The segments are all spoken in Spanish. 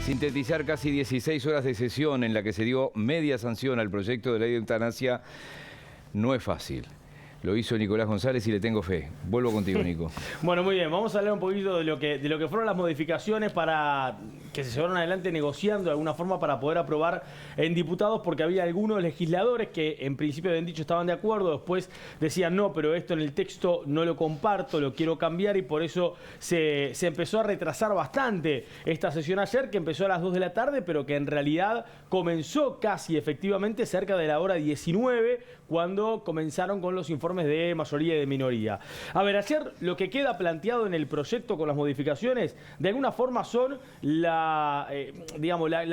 Sintetizar casi 16 horas de sesión en la que se dio media sanción al proyecto de ley de eutanasia no es fácil. Lo hizo Nicolás González y le tengo fe. Vuelvo contigo, Nico. Bueno, muy bien. Vamos a hablar un poquito de lo que fueron las modificaciones para que se llevaron adelante negociando de alguna forma para poder aprobar en diputados, porque había algunos legisladores que en principio habían dicho estaban de acuerdo, después decían no, pero esto en el texto no lo comparto, lo quiero cambiar, y por eso se empezó a retrasar bastante esta sesión ayer, que empezó a las 2 de la tarde, pero que en realidad comenzó casi efectivamente cerca de la hora 19, cuando comenzaron con los informes de mayoría y de minoría. A ver, ayer lo que queda planteado en el proyecto con las modificaciones, de alguna forma son la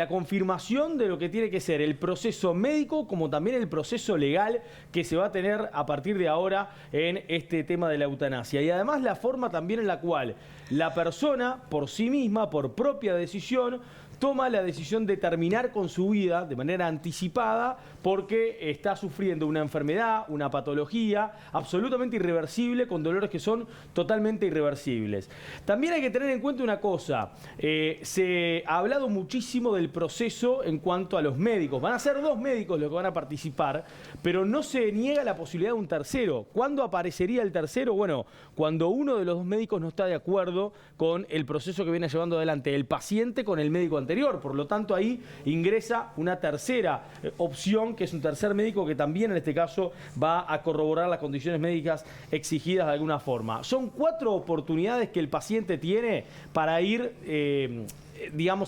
confirmación de lo que tiene que ser el proceso médico, como también el proceso legal que se va a tener a partir de ahora en este tema de la eutanasia. Y además la forma también en la cual la persona, por sí misma, por propia decisión, toma la decisión de terminar con su vida de manera anticipada porque está sufriendo una enfermedad, una patología absolutamente irreversible, con dolores que son totalmente irreversibles. También hay que tener en cuenta una cosa, se ha hablado muchísimo del proceso en cuanto a los médicos. Van a ser 2 médicos los que van a participar, pero no se niega la posibilidad de un tercero. ¿Cuándo aparecería el tercero? Bueno, cuando uno de los 2 médicos no está de acuerdo con el proceso que viene llevando adelante el paciente con el médico anterior. Por lo tanto, ahí ingresa una tercera opción, que es un tercer médico que también en este caso va a corroborar las condiciones médicas exigidas de alguna forma. Son 4 oportunidades que el paciente tiene para ir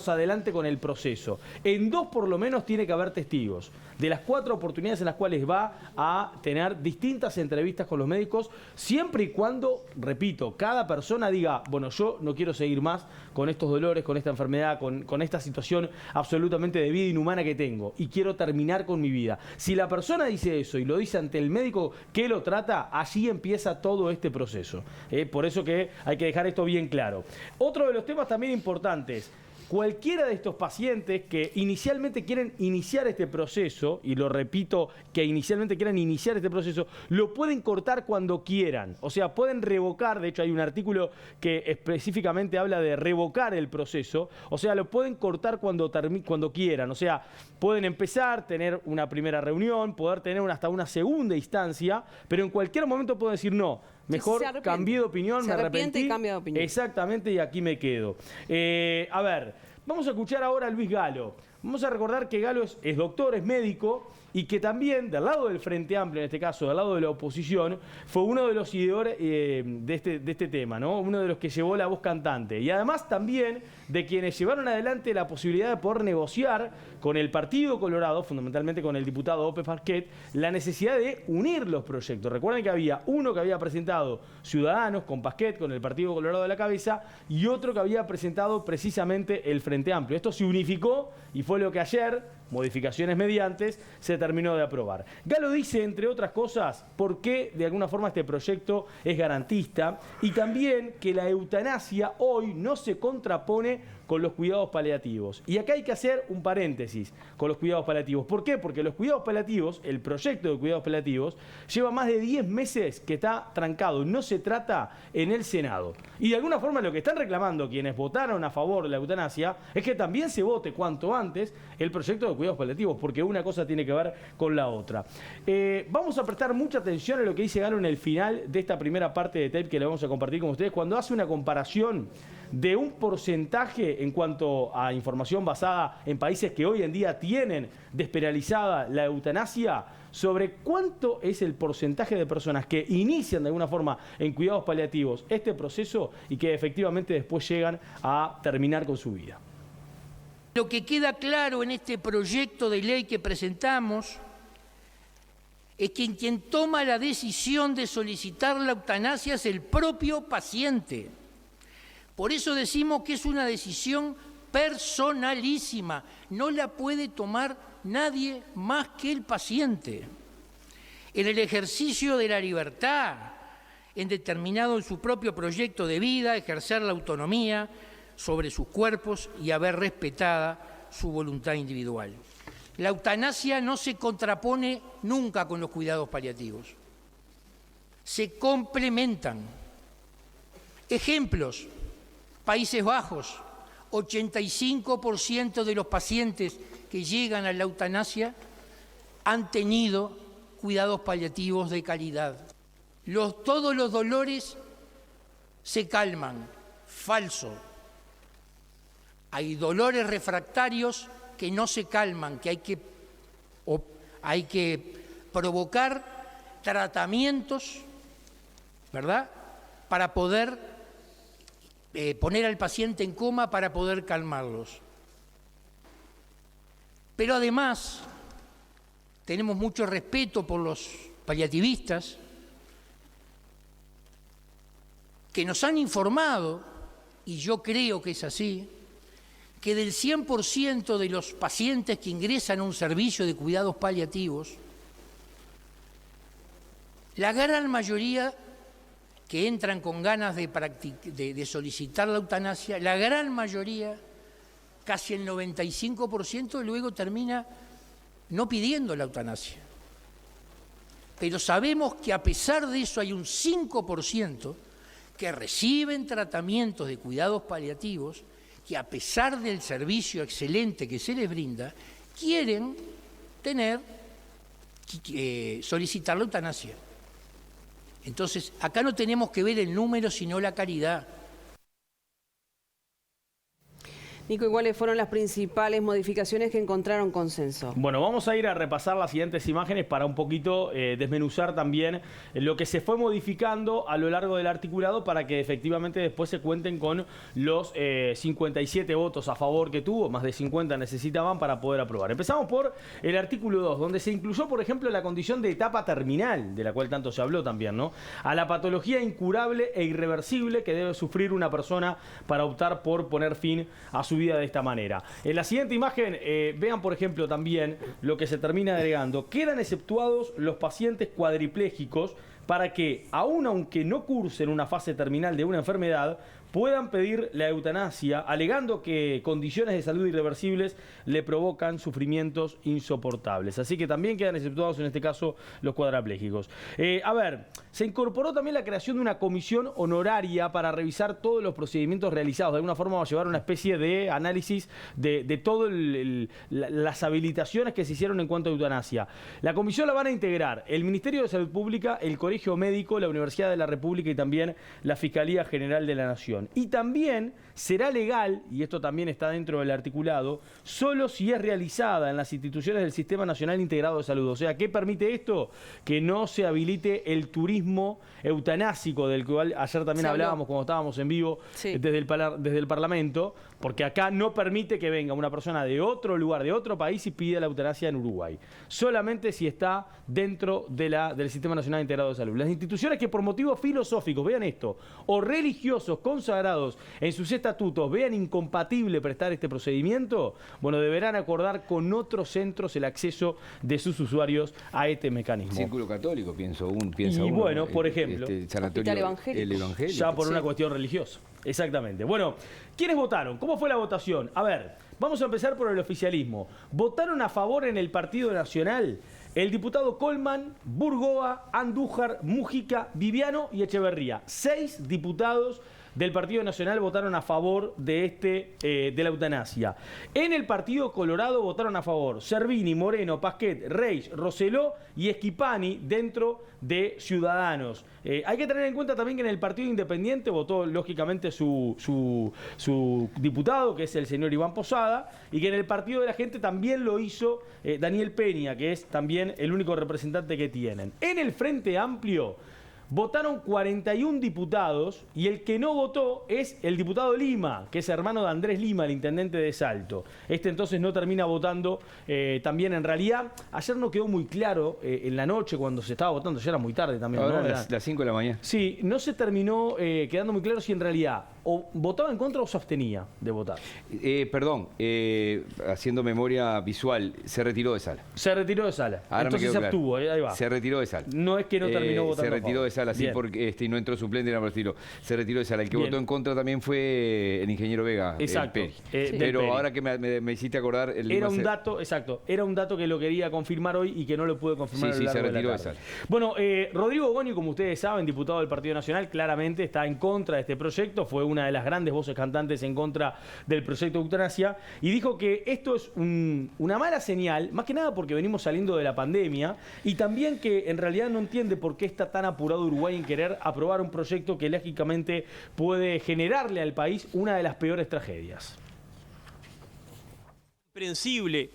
adelante con el proceso. En 2 por lo menos tiene que haber testigos. De las 4 oportunidades en las cuales va a tener distintas entrevistas con los médicos, siempre y cuando, repito, cada persona diga, bueno, yo no quiero seguir más con estos dolores, con esta enfermedad, con esta situación absolutamente de vida inhumana que tengo, y quiero terminar con mi vida. Si la persona dice eso y lo dice ante el médico que lo trata, allí empieza todo este proceso. Por eso que hay que dejar esto bien claro. Otro de los temas también importantes: cualquiera de estos pacientes que inicialmente quieren iniciar este proceso, y lo repito, que inicialmente quieran iniciar este proceso, lo pueden cortar cuando quieran. O sea, pueden revocar. De hecho, hay un artículo que específicamente habla de revocar el proceso. O sea, lo pueden cortar cuando quieran. O sea, pueden empezar, tener una primera reunión, poder tener hasta una segunda instancia, pero en cualquier momento pueden decir no. Mejor cambié de opinión, me arrepentí. Y cambia de opinión. Exactamente, y aquí me quedo. A ver, vamos a escuchar ahora a Luis Galo. Vamos a recordar que Galo es doctor, es médico, y que también, del lado del Frente Amplio, en este caso, del lado de la oposición, fue uno de los ideadores de este tema, ¿no? Uno de los que llevó la voz cantante. Y además también de quienes llevaron adelante la posibilidad de poder negociar con el Partido Colorado, fundamentalmente con el diputado Ope Farquet, la necesidad de unir los proyectos. Recuerden que había uno que había presentado Ciudadanos con Pasquet, con el Partido Colorado de la cabeza, y otro que había presentado precisamente el Frente Amplio. Esto se unificó y fue lo que ayer, modificaciones mediantes, se terminó de aprobar. Galo dice, entre otras cosas, por qué de alguna forma este proyecto es garantista, y también que la eutanasia hoy no se contrapone con los cuidados paliativos. Y acá hay que hacer un paréntesis con los cuidados paliativos. ¿Por qué? Porque los cuidados paliativos, el proyecto de cuidados paliativos, lleva más de 10 meses que está trancado, no se trata en el Senado. Y de alguna forma lo que están reclamando quienes votaron a favor de la eutanasia es que también se vote cuanto antes el proyecto de cuidados paliativos, porque una cosa tiene que ver con la otra. Vamos a prestar mucha atención a lo que dice Galo en el final de esta primera parte de tape que le vamos a compartir con ustedes, cuando hace una comparación de un porcentaje en cuanto a información basada en países que hoy en día tienen despenalizada la eutanasia, sobre cuánto es el porcentaje de personas que inician de alguna forma en cuidados paliativos este proceso y que efectivamente después llegan a terminar con su vida. Lo que queda claro en este proyecto de ley que presentamos es que quien toma la decisión de solicitar la eutanasia es el propio paciente. Por eso decimos que es una decisión personalísima, no la puede tomar nadie más que el paciente. En el ejercicio de la libertad, en determinado en su propio proyecto de vida, ejercer la autonomía sobre sus cuerpos y haber respetada su voluntad individual. La eutanasia no se contrapone nunca con los cuidados paliativos. Se complementan. Ejemplos: Países Bajos, 85% de los pacientes que llegan a la eutanasia han tenido cuidados paliativos de calidad. Todos los dolores se calman. Falso. Hay dolores refractarios que no se calman, que hay que provocar tratamientos, ¿verdad?, para poder poner al paciente en coma para poder calmarlos. Pero además, tenemos mucho respeto por los paliativistas que nos han informado, y yo creo que es así, que del 100% de los pacientes que ingresan a un servicio de cuidados paliativos, la gran mayoría que entran con ganas de solicitar la eutanasia, la gran mayoría, casi el 95%, luego termina no pidiendo la eutanasia. Pero sabemos que a pesar de eso hay un 5% que reciben tratamientos de cuidados paliativos, que a pesar del servicio excelente que se les brinda, quieren solicitar la eutanasia. Entonces, acá no tenemos que ver el número, sino la calidad. Nico, ¿y cuáles fueron las principales modificaciones que encontraron consenso? Bueno, vamos a ir a repasar las siguientes imágenes para un poquito desmenuzar también lo que se fue modificando a lo largo del articulado para que efectivamente después se cuenten con los 57 votos a favor que tuvo, más de 50 necesitaban para poder aprobar. Empezamos por el artículo 2, donde se incluyó, por ejemplo, la condición de etapa terminal, de la cual tanto se habló también, ¿no?, a la patología incurable e irreversible que debe sufrir una persona para optar por poner fin a su vida de esta manera. En la siguiente imagen, vean por ejemplo también lo que se termina agregando. Quedan exceptuados los pacientes cuadriplégicos para que, aun aunque no cursen una fase terminal de una enfermedad, puedan pedir la eutanasia, alegando que condiciones de salud irreversibles le provocan sufrimientos insoportables. Así que también quedan exceptuados en este caso los cuadraplégicos. A ver, se incorporó también la creación de una comisión honoraria para revisar todos los procedimientos realizados. De alguna forma va a llevar una especie de análisis de todas las habilitaciones que se hicieron en cuanto a eutanasia. La comisión la van a integrar el Ministerio de Salud Pública, el Colegio Médico, la Universidad de la República y también la Fiscalía General de la Nación. Y también será legal, y esto también está dentro del articulado, solo si es realizada en las instituciones del Sistema Nacional Integrado de Salud. O sea, ¿qué permite esto? Que no se habilite el turismo eutanásico, del cual ayer también hablábamos cuando estábamos en vivo desde el Parlamento, porque acá no permite que venga una persona de otro lugar, de otro país y pida la eutanasia en Uruguay. Solamente si está dentro del Sistema Nacional Integrado de Salud. Las instituciones que por motivos filosóficos, vean esto, o religiosos consagrados en sus estatutos vean incompatible prestar este procedimiento, bueno, deberán acordar con otros centros el acceso de sus usuarios a este mecanismo. Círculo Católico, piensa uno. Y bueno, por ejemplo, el sanatorio, el Evangelio. Ya por una cuestión religiosa. Exactamente. Bueno, ¿quiénes votaron? ¿Cómo fue la votación? A ver, vamos a empezar por el oficialismo. Votaron a favor en el Partido Nacional el diputado Colman, Burgoa, Andújar, Mújica, Viviano y Echeverría. 6 diputados del Partido Nacional votaron a favor de la eutanasia. En el Partido Colorado votaron a favor Servini, Moreno, Pasquet, Reis, Roseló y Esquipani dentro de Ciudadanos. Hay que tener en cuenta también que en el Partido Independiente votó lógicamente su diputado, que es el señor Iván Posada, y que en el Partido de la Gente también lo hizo Daniel Peña, que es también el único representante que tienen. En el Frente Amplio votaron 41 diputados y el que no votó es el diputado Lima, que es hermano de Andrés Lima, el intendente de Salto. Este entonces no termina votando también. En realidad, ayer no quedó muy claro en la noche cuando se estaba votando, ya era muy tarde también. Ahora ¿no? las 5 de la mañana. Sí, no se terminó quedando muy claro si en realidad o votaba en contra o se abstenía de votar. Perdón, haciendo memoria visual, se retiró de sala. Se retiró de sala. Ahora entonces se claro. abstuvo, ahí va. Se retiró de sala. No es que no terminó votando. Se retiró de sala. Sala, sí, Bien. porque y no entró suplente, nada por el estilo. Se retiró de Sala. El que Bien. votó en contra también fue el ingeniero Vega. Exacto. Peri. Del Pero Peri. ahora que me hiciste acordar... Era un dato, exacto, era un dato que lo quería confirmar hoy y que no lo pude confirmar. Sí, a lo sí, se largo retiró de de la tarde. Sala. Bueno, Rodrigo Goñi, como ustedes saben, diputado del Partido Nacional, claramente está en contra de este proyecto, fue una de las grandes voces cantantes en contra del proyecto de eutanasia y dijo que esto es una mala señal, más que nada porque venimos saliendo de la pandemia y también que en realidad no entiende por qué está tan apurado Uruguay en querer aprobar un proyecto que lógicamente puede generarle al país una de las peores tragedias. Comprensible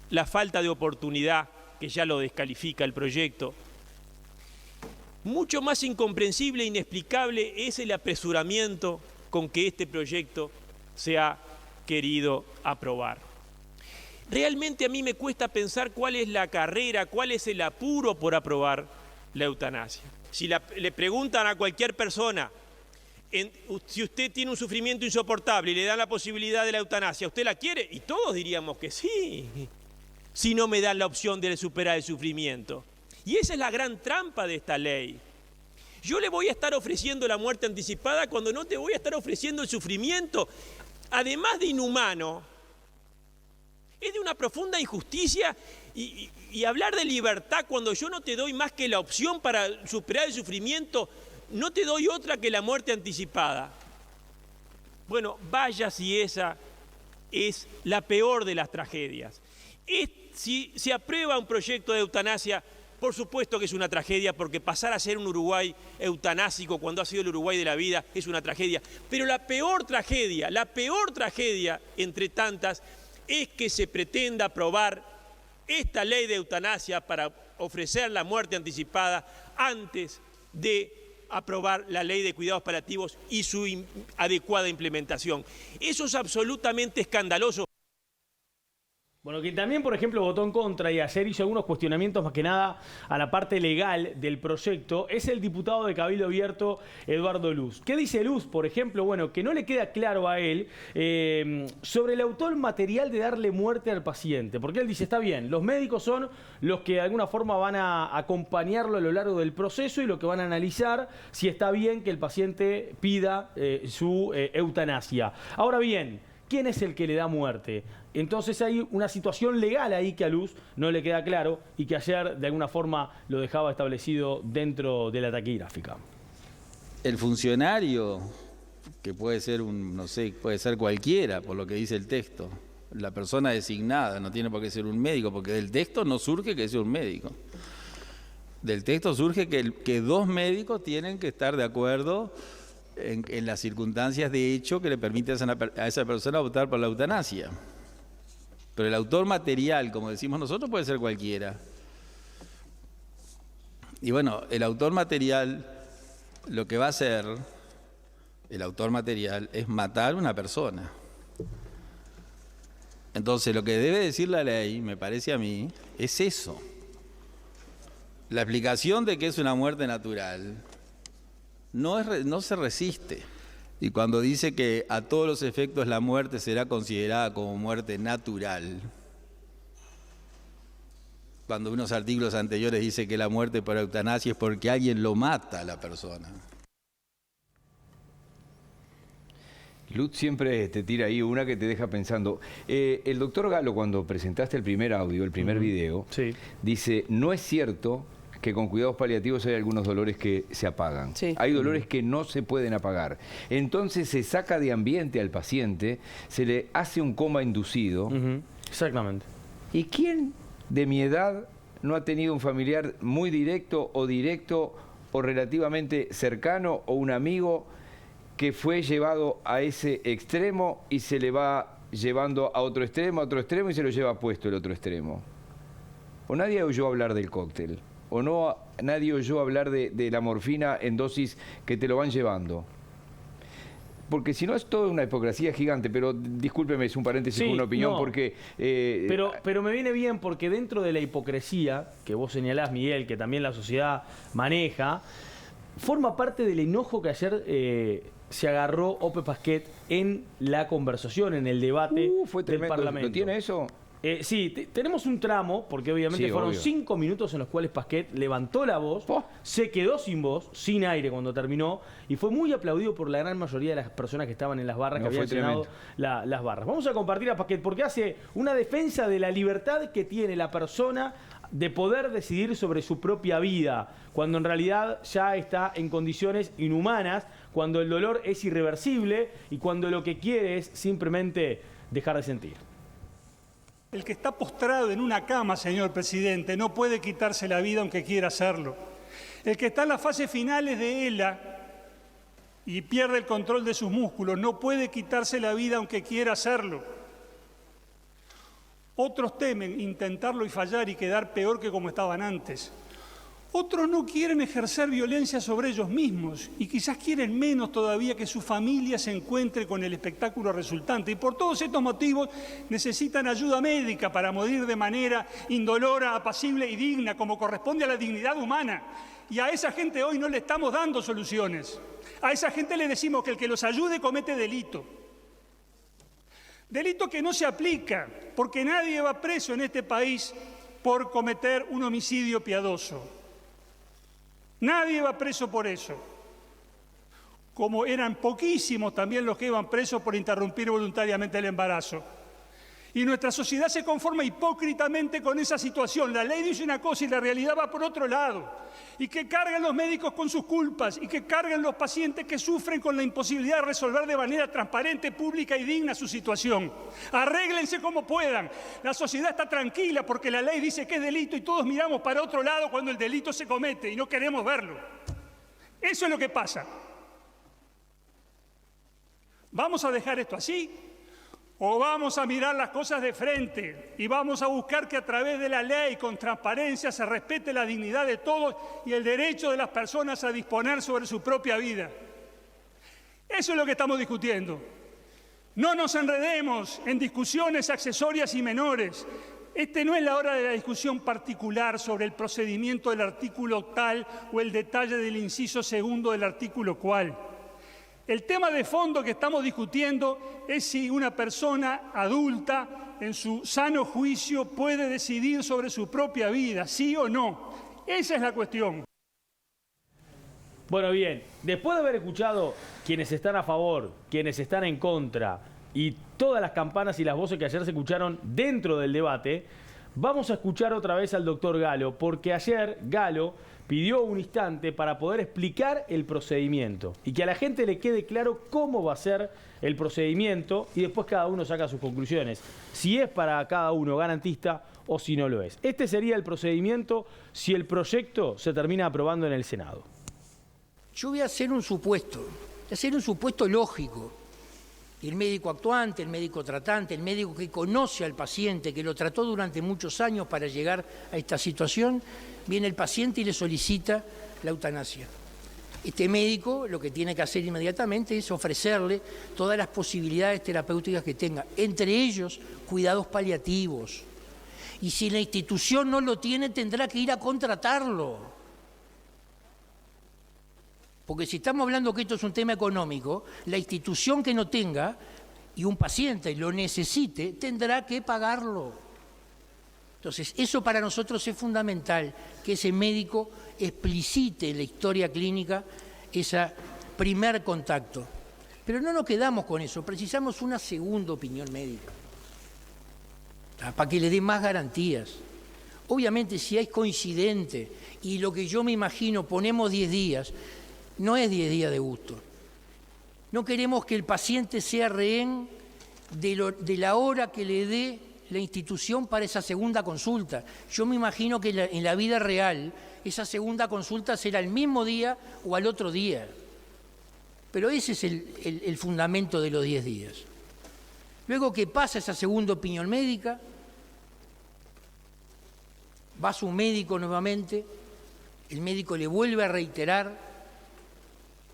la falta de oportunidad que ya lo descalifica el proyecto. Mucho más incomprensible e inexplicable es el apresuramiento con que este proyecto se ha querido aprobar. Realmente a mí me cuesta pensar cuál es la carrera, cuál es el apuro por aprobar la eutanasia. Si le preguntan a cualquier persona, si usted tiene un sufrimiento insoportable y le dan la posibilidad de la eutanasia, ¿usted la quiere? Y todos diríamos que sí, si no me dan la opción de superar el sufrimiento. Y esa es la gran trampa de esta ley. Yo le voy a estar ofreciendo la muerte anticipada cuando no te voy a estar ofreciendo el sufrimiento. Además de inhumano, es de una profunda injusticia y hablar de libertad cuando yo no te doy más que la opción para superar el sufrimiento, no te doy otra que la muerte anticipada. Bueno, vaya si esa es la peor de las tragedias. Si se aprueba un proyecto de eutanasia, por supuesto que es una tragedia, porque pasar a ser un Uruguay eutanásico cuando ha sido el Uruguay de la vida es una tragedia. Pero la peor tragedia entre tantas, es que se pretenda aprobar esta ley de eutanasia para ofrecer la muerte anticipada antes de aprobar la ley de cuidados paliativos y su adecuada implementación. Eso es absolutamente escandaloso. Bueno, que también, por ejemplo, votó en contra y ayer hizo algunos cuestionamientos más que nada a la parte legal del proyecto, es el diputado de Cabildo Abierto, Eduardo Luz. ¿Qué dice Luz, por ejemplo? Bueno, que no le queda claro a él sobre el autor material de darle muerte al paciente. Porque él dice, está bien, los médicos son los que de alguna forma van a acompañarlo a lo largo del proceso y lo que van a analizar si está bien que el paciente pida su eutanasia. Ahora bien, ¿quién es el que le da muerte? Entonces hay una situación legal ahí que a Luz no le queda claro y que ayer de alguna forma lo dejaba establecido dentro de la taquigráfica. El funcionario, que puede ser no sé, puede ser cualquiera, por lo que dice el texto, la persona designada, no tiene por qué ser un médico, porque del texto no surge que sea un médico. Del texto surge que dos médicos tienen que estar de acuerdo en las circunstancias de hecho que le permiten a esa persona optar por la eutanasia. Pero el autor material, como decimos nosotros, puede ser cualquiera. Y bueno, el autor material, lo que va a hacer, el autor material, es matar a una persona. Entonces, lo que debe decir la ley, me parece a mí, es eso. La explicación de que es una muerte natural no se resiste. Y cuando dice que a todos los efectos la muerte será considerada como muerte natural, cuando unos artículos anteriores dice que la muerte por eutanasia es porque alguien lo mata a la persona. Luz siempre te tira ahí una que te deja pensando. El doctor Galo, cuando presentaste el primer audio, el primer video, Sí. dice, no es cierto que con cuidados paliativos hay algunos dolores que se apagan. Sí. Hay dolores que no se pueden apagar. Entonces se saca de ambiente al paciente, se le hace un coma inducido. Exactamente. ¿Y quién de mi edad no ha tenido un familiar muy directo o relativamente cercano o un amigo que fue llevado a ese extremo y se le va llevando a otro extremo y se lo lleva puesto el otro extremo? ¿O nadie oyó hablar del cóctel? ¿O no nadie oyó hablar de la morfina en dosis que te lo van llevando? Porque si no es toda una hipocresía gigante, pero discúlpeme, es un paréntesis Sí, con una opinión, no. porque... Pero me viene bien porque dentro de la hipocresía que vos señalás, Miguel, que también la sociedad maneja, forma parte del enojo que ayer se agarró Ope Pasquet en la conversación, en el debate fue del tremendo. Parlamento. ¿Lo tiene eso? Sí, tenemos un tramo, porque obviamente Sí, fueron obvio. 5 minutos en los cuales Pasquet levantó la voz, se quedó sin voz, sin aire cuando terminó, y fue muy aplaudido por la gran mayoría de las personas que estaban en las barras, No, que habían fue llenado las barras. Vamos a compartir a Pasquet, porque hace una defensa de la libertad que tiene la persona de poder decidir sobre su propia vida, cuando en realidad ya está en condiciones inhumanas, cuando el dolor es irreversible y cuando lo que quiere es simplemente dejar de sentir. El que está postrado en una cama, señor presidente, no puede quitarse la vida aunque quiera hacerlo. El que está en las fases finales de ELA y pierde el control de sus músculos no puede quitarse la vida aunque quiera hacerlo. Otros temen intentarlo y fallar y quedar peor que como estaban antes. Otros no quieren ejercer violencia sobre ellos mismos y quizás quieren menos todavía que su familia se encuentre con el espectáculo resultante. Y por todos estos motivos necesitan ayuda médica para morir de manera indolora, apacible y digna, como corresponde a la dignidad humana. Y a esa gente hoy no le estamos dando soluciones. A esa gente le decimos que el que los ayude comete delito. Delito que no se aplica, porque nadie va preso en este país por cometer un homicidio piadoso. Nadie va preso por eso. Como eran poquísimos también los que iban presos por interrumpir voluntariamente el embarazo. Y nuestra sociedad se conforma hipócritamente con esa situación. La ley dice una cosa y la realidad va por otro lado. Y que carguen los médicos con sus culpas y que carguen los pacientes que sufren con la imposibilidad de resolver de manera transparente, pública y digna su situación. Arréglense como puedan. La sociedad está tranquila porque la ley dice que es delito y todos miramos para otro lado cuando el delito se comete y no queremos verlo. Eso es lo que pasa. ¿Vamos a dejar esto así? ¿O vamos a mirar las cosas de frente y vamos a buscar que a través de la ley, con transparencia, se respete la dignidad de todos y el derecho de las personas a disponer sobre su propia vida? Eso es lo que estamos discutiendo. No nos enredemos en discusiones accesorias y menores. No es la hora de la discusión particular sobre el procedimiento del artículo tal o el detalle del inciso segundo del artículo cual. El tema de fondo que estamos discutiendo es si una persona adulta, en su sano juicio, puede decidir sobre su propia vida, sí o no. Esa es la cuestión. Bueno, bien, después de haber escuchado quienes están a favor, quienes están en contra y todas las campanas y las voces que ayer se escucharon dentro del debate, vamos a escuchar otra vez al doctor Galo, porque ayer Galo pidió un instante para poder explicar el procedimiento y que a la gente le quede claro cómo va a ser el procedimiento y después cada uno saca sus conclusiones, si es para cada uno garantista o si no lo es. Este sería el procedimiento si el proyecto se termina aprobando en el Senado. Yo voy a hacer un supuesto lógico. El médico actuante, el médico tratante, el médico que conoce al paciente, que lo trató durante muchos años para llegar a esta situación, viene el paciente y le solicita la eutanasia. Este médico lo que tiene que hacer inmediatamente es ofrecerle todas las posibilidades terapéuticas que tenga, entre ellos cuidados paliativos. Y si la institución no lo tiene, tendrá que ir a contratarlo. Porque si estamos hablando que esto es un tema económico, la institución que no tenga y un paciente lo necesite, tendrá que pagarlo. Entonces, eso para nosotros es fundamental, que ese médico explicite en la historia clínica ese primer contacto. Pero no nos quedamos con eso, precisamos una segunda opinión médica, para que le dé más garantías. Obviamente, si es coincidente y lo que yo me imagino, ponemos 10 días, no es 10 días de gusto. No queremos que el paciente sea rehén de la hora que le dé la institución para esa segunda consulta. Yo me imagino que en la vida real esa segunda consulta será el mismo día o al otro día. Pero ese es el fundamento de los 10 días. Luego que pasa esa segunda opinión médica, va a su médico nuevamente, el médico le vuelve a reiterar.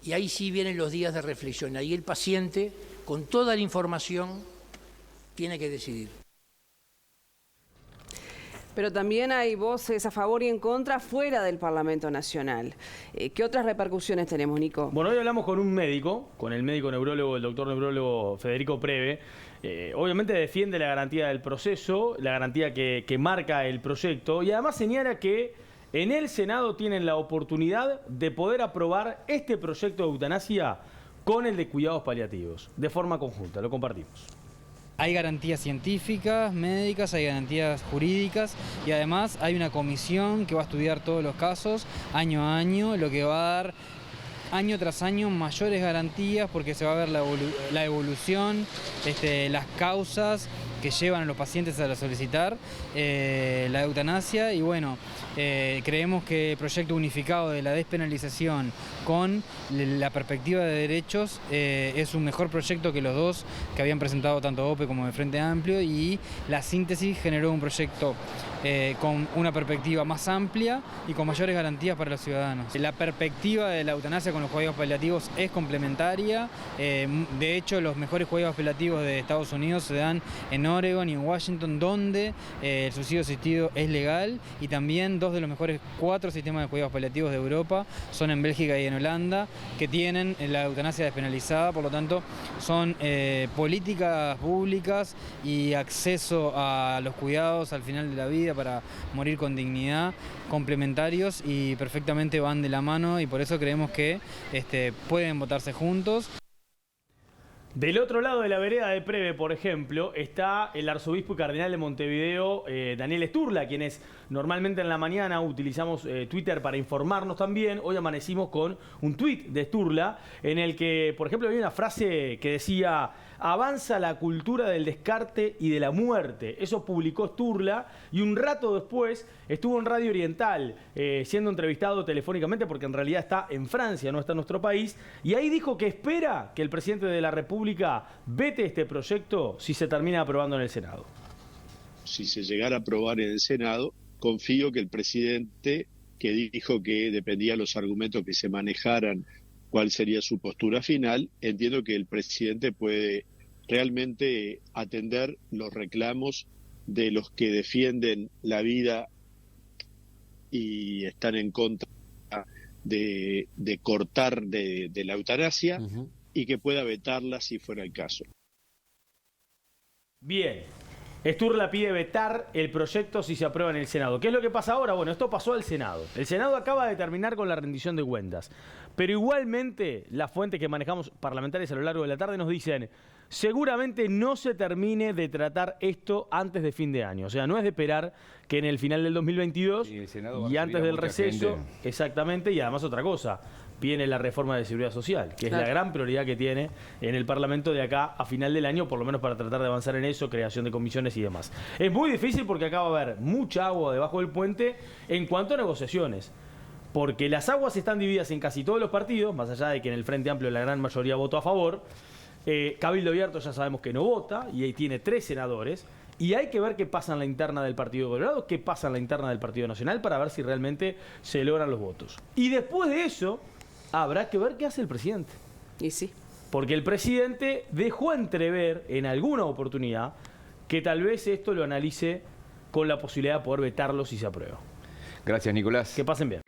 Y ahí sí vienen los días de reflexión. Ahí el paciente, con toda la información, tiene que decidir. Pero también hay voces a favor y en contra fuera del Parlamento Nacional. ¿Qué otras repercusiones tenemos, Nico? Bueno, hoy hablamos con un médico, con el médico neurólogo, el doctor neurólogo Federico Preve. Obviamente defiende la garantía del proceso, la garantía que marca el proyecto, y además señala que en el Senado tienen la oportunidad de poder aprobar este proyecto de eutanasia con el de cuidados paliativos, de forma conjunta. Lo compartimos. Hay garantías científicas, médicas, hay garantías jurídicas y además hay una comisión que va a estudiar todos los casos año a año, lo que va a dar año tras año mayores garantías porque se va a ver la evolución, las causas que llevan a los pacientes a solicitar la eutanasia y bueno, creemos que el proyecto unificado de la despenalización con la perspectiva de derechos es un mejor proyecto que los dos que habían presentado tanto OPE como el Frente Amplio y la síntesis generó un proyecto con una perspectiva más amplia y con mayores garantías para los ciudadanos. La perspectiva de la eutanasia con los cuidados paliativos es complementaria, de hecho los mejores cuidados paliativos de Estados Unidos se dan en Oregon y en Washington, donde el suicidio asistido es legal, y también dos de los mejores 4 sistemas de cuidados paliativos de Europa son en Bélgica y en Holanda, que tienen la eutanasia despenalizada, por lo tanto son políticas públicas y acceso a los cuidados al final de la vida para morir con dignidad, complementarios y perfectamente van de la mano, y por eso creemos que pueden votarse juntos. Del otro lado de la vereda de Preve, por ejemplo, está el arzobispo y cardenal de Montevideo, Daniel Sturla, quienes normalmente en la mañana utilizamos Twitter para informarnos también. Hoy amanecimos con un tuit de Sturla en el que, por ejemplo, había una frase que decía: avanza la cultura del descarte y de la muerte. Eso publicó Sturla y un rato después estuvo en Radio Oriental siendo entrevistado telefónicamente, porque en realidad está en Francia, no está en nuestro país, y ahí dijo que espera que el presidente de la República vete este proyecto si se termina aprobando en el Senado. Si se llegara a aprobar en el Senado, confío que el presidente, que dijo que dependía de los argumentos que se manejaran cuál sería su postura final, entiendo que el presidente puede realmente atender los reclamos de los que defienden la vida y están en contra de cortar de la eutanasia, y que pueda vetarla si fuera el caso. Bien. Sturla pide vetar el proyecto si se aprueba en el Senado. ¿Qué es lo que pasa ahora? Bueno, esto pasó al Senado. El Senado acaba de terminar con la rendición de cuentas. Pero igualmente, las fuentes que manejamos parlamentarias a lo largo de la tarde nos dicen: seguramente no se termine de tratar esto antes de fin de año. O sea, no es de esperar que en el final del 2022 y antes del receso, exactamente, y además otra cosa, viene la reforma de seguridad social, que es la gran prioridad que tiene en el Parlamento de acá a final del año, por lo menos para tratar de avanzar en eso, creación de comisiones y demás. Es muy difícil porque acá va a haber mucha agua debajo del puente en cuanto a negociaciones, porque las aguas están divididas en casi todos los partidos, más allá de que en el Frente Amplio la gran mayoría votó a favor. Cabildo Abierto ya sabemos que no vota y ahí tiene 3 senadores. Y hay que ver qué pasa en la interna del Partido Colorado, qué pasa en la interna del Partido Nacional, para ver si realmente se logran los votos. Y después de eso, habrá que ver qué hace el presidente. Y sí. Porque el presidente dejó entrever en alguna oportunidad que tal vez esto lo analice con la posibilidad de poder vetarlo si se aprueba. Gracias, Nicolás. Que pasen bien.